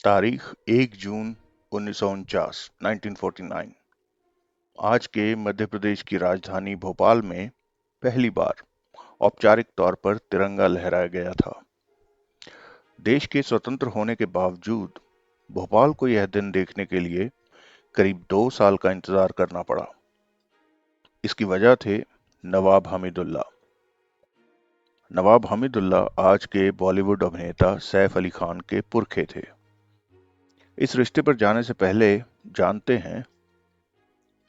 तारीख 1 जून 1949 1949। आज के मध्य प्रदेश की राजधानी भोपाल में पहली बार औपचारिक तौर पर तिरंगा लहराया गया था। देश के स्वतंत्र होने के बावजूद भोपाल को यह दिन देखने के लिए करीब 2 साल का इंतजार करना पड़ा। इसकी वजह थे नवाब हमीदुल्ला। नवाब हमीदुल्ला आज के बॉलीवुड अभिनेता सैफ अली खान के पुरखे थे। इस रिश्ते पर जाने से पहले जानते हैं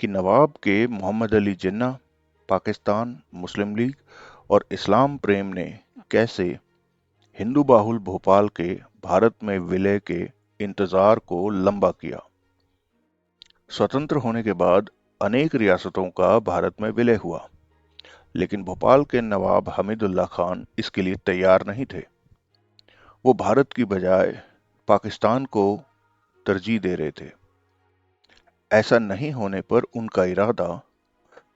कि नवाब के मोहम्मद अली जिन्ना, पाकिस्तान, मुस्लिम लीग और इस्लाम प्रेम ने कैसे हिंदू बाहुल भोपाल के भारत में विलय के इंतजार को लंबा किया। स्वतंत्र होने के बाद अनेक रियासतों का भारत में विलय हुआ, लेकिन भोपाल के नवाब हमीदुल्ला खान इसके लिए तैयार नहीं थे। वो भारत की बजाय पाकिस्तान को तरजीह दे रहे थे। ऐसा नहीं होने पर उनका इरादा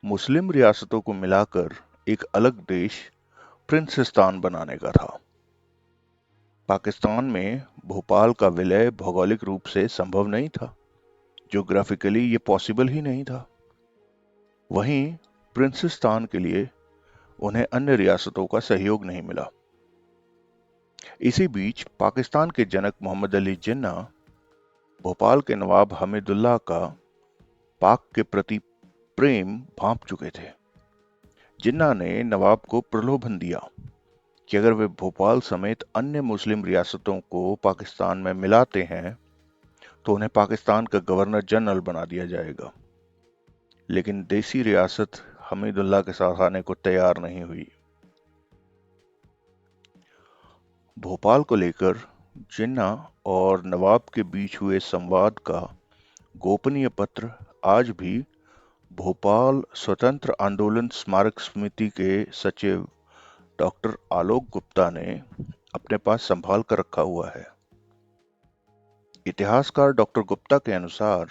मुस्लिम रियासतों को मिलाकर एक अलग देश प्रिंसिस्तान बनाने का था। पाकिस्तान में भोपाल का विलय भौगोलिक रूप से संभव नहीं था, ज्योग्राफिकली ये पॉसिबल ही नहीं था। वहीं प्रिंसिस्तान के लिए उन्हें अन्य रियासतों का सहयोग नहीं मिला। इसी बीच पाकिस्तान के जनक मोहम्मद अली जिन्ना भोपाल के नवाब हमीदुल्ला का पाक के प्रति प्रेम भांप चुके थे। जिन्ना ने नवाब को प्रलोभन दिया कि अगर वे भोपाल समेत अन्य मुस्लिम रियासतों को पाकिस्तान में मिलाते हैं तो उन्हें पाकिस्तान का गवर्नर जनरल बना दिया जाएगा। लेकिन देसी रियासत हमीदुल्ला के साथ आने को तैयार नहीं हुई। भोपाल को लेकर जिन्ना और नवाब के बीच हुए संवाद का गोपनीय पत्र आज भी भोपाल स्वतंत्र आंदोलन स्मारक समिति के सचिव डॉक्टर आलोक गुप्ता ने अपने पास संभाल कर रखा हुआ है। इतिहासकार डॉक्टर गुप्ता के अनुसार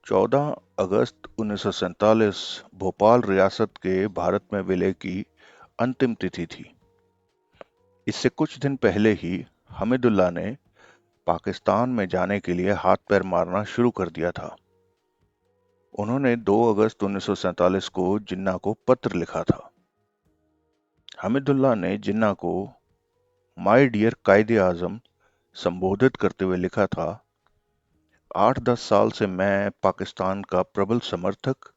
14 अगस्त 1947 भोपाल रियासत के भारत में विलय की अंतिम तिथि थी। इससे कुछ दिन पहले ही हमीदुल्ला ने पाकिस्तान में जाने के लिए हाथ पैर मारना शुरू कर दिया था। उन्होंने 2 अगस्त 1947 को जिन्ना को पत्र लिखा था। हमीदुल्ला ने जिन्ना को माय डियर कायदे आजम संबोधित करते हुए लिखा था, 8-10 साल से मैं पाकिस्तान का प्रबल समर्थक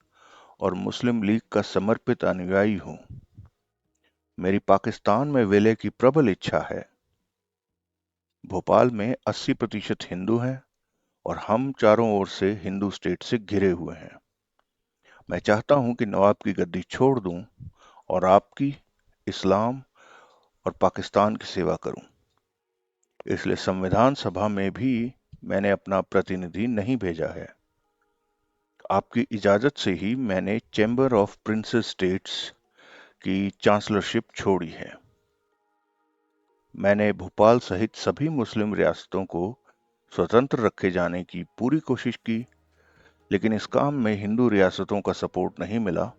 और मुस्लिम लीग का समर्पित अनुयायी हूं। मेरी पाकिस्तान में विलय की प्रबल इच्छा है। भोपाल में 80% हिंदू हैं और हम चारों ओर से हिंदू स्टेट से घिरे हुए हैं। मैं चाहता हूं कि नवाब की गद्दी छोड़ दूं और आपकी, इस्लाम और पाकिस्तान की सेवा करूं। इसलिए संविधान सभा में भी मैंने अपना प्रतिनिधि नहीं भेजा है। आपकी इजाजत से ही मैंने चैम्बर ऑफ प्रिंसेस स्टेट्स की चांसलरशिप छोड़ी है। मैंने भोपाल सहित सभी मुस्लिम रियासतों को स्वतंत्र रखे जाने की पूरी कोशिश की, लेकिन इस काम में हिंदू रियासतों का सपोर्ट नहीं मिला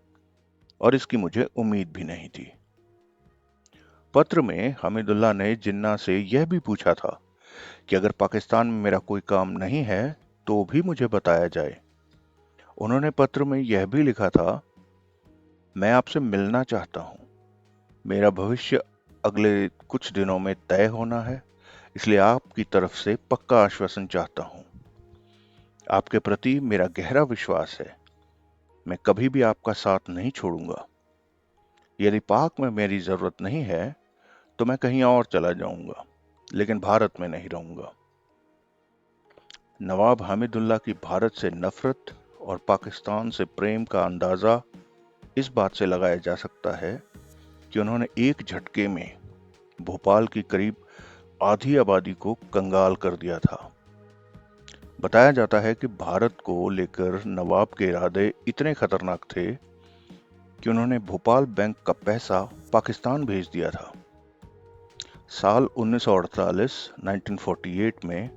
और इसकी मुझे उम्मीद भी नहीं थी। पत्र में हमीदुल्ला ने जिन्ना से यह भी पूछा था कि अगर पाकिस्तान में मेरा कोई काम नहीं है तो भी मुझे बताया जाए। उन्होंने पत्र में यह भी लिखा था, मैं आपसे मिलना चाहता हूं। मेरा भविष्य अगले कुछ दिनों में तय होना है, इसलिए आपकी तरफ से पक्का आश्वासन चाहता हूं। आपके प्रति मेरा गहरा विश्वास है। मैं कभी भी आपका साथ नहीं छोड़ूंगा। यदि पाक में मेरी जरूरत नहीं है तो मैं कहीं और चला जाऊंगा, लेकिन भारत में नहीं रहूंगा। नवाब हामिदुल्ला की भारत से नफरत और पाकिस्तान से प्रेम का अंदाजा इस बात से लगाया जा सकता है कि उन्होंने एक झटके में भोपाल की करीब आधी आबादी को कंगाल कर दिया था। बताया जाता है कि भारत को लेकर नवाब के इरादे इतने खतरनाक थे कि उन्होंने भोपाल बैंक का पैसा पाकिस्तान भेज दिया था। साल 1948 1948 में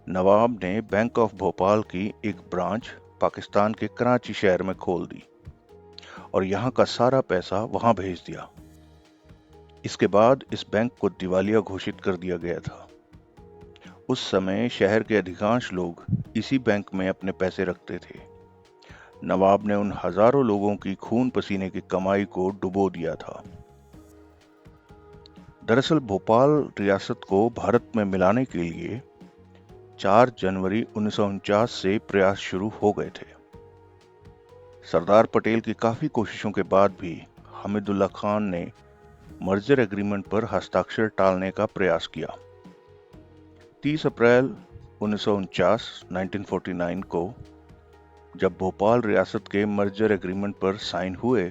नवाब ने बैंक ऑफ भोपाल की एक ब्रांच पाकिस्तान के कराची शहर में खोल दी और यहां का सारा पैसा वहां भेज दिया। इसके बाद इस बैंक को दिवालिया घोषित कर दिया गया था। उस समय शहर के अधिकांश लोग इसी बैंक में अपने पैसे रखते थे। नवाब ने उन हजारों लोगों की खून पसीने की कमाई को डुबो दिया था। दरअसल भोपाल रियासत को भारत में मिलाने के लिए 4 जनवरी 1949 से प्रयास शुरू हो गए थे। सरदार पटेल की काफी कोशिशों के बाद भी हमीदुल्ला खान ने मर्जर एग्रीमेंट पर हस्ताक्षर टालने का प्रयास किया। 30 अप्रैल 1949 1949 को जब भोपाल रियासत के मर्जर एग्रीमेंट पर साइन हुए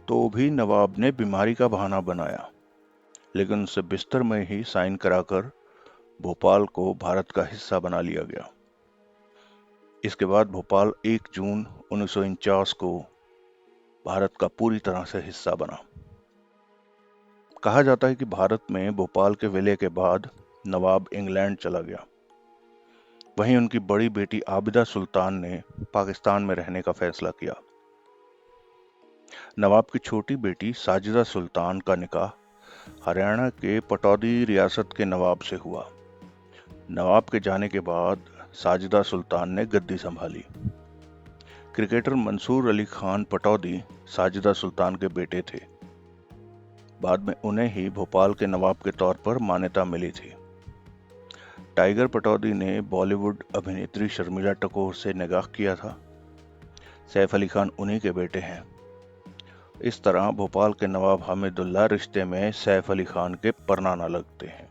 तो भी नवाब ने बीमारी का बहाना बनाया, लेकिन उनसे बिस्तर में ही साइन कराकर भोपाल को भारत का हिस्सा बना लिया गया। इसके बाद भोपाल 1 जून 1949 को भारत का पूरी तरह से हिस्सा बना। कहा जाता है कि भारत में भोपाल के विलय के बाद नवाब इंग्लैंड चला गया। वहीं उनकी बड़ी बेटी आबिदा सुल्तान ने पाकिस्तान में रहने का फैसला किया। नवाब की छोटी बेटी साजिदा सुल्तान का निकाह हरियाणा के पटौदी रियासत के नवाब से हुआ। नवाब के जाने के बाद साजिदा सुल्तान ने गद्दी संभाली। क्रिकेटर मंसूर अली खान पटौदी साजिदा सुल्तान के बेटे थे। बाद में उन्हें ही भोपाल के नवाब के तौर पर मान्यता मिली थी। टाइगर पटौदी ने बॉलीवुड अभिनेत्री शर्मिला टैगोर से निकाह किया था। सैफ अली खान उन्हीं के बेटे हैं। इस तरह भोपाल के नवाब हमीदुल्ला रिश्ते में सैफ अली खान के परनाना लगते हैं।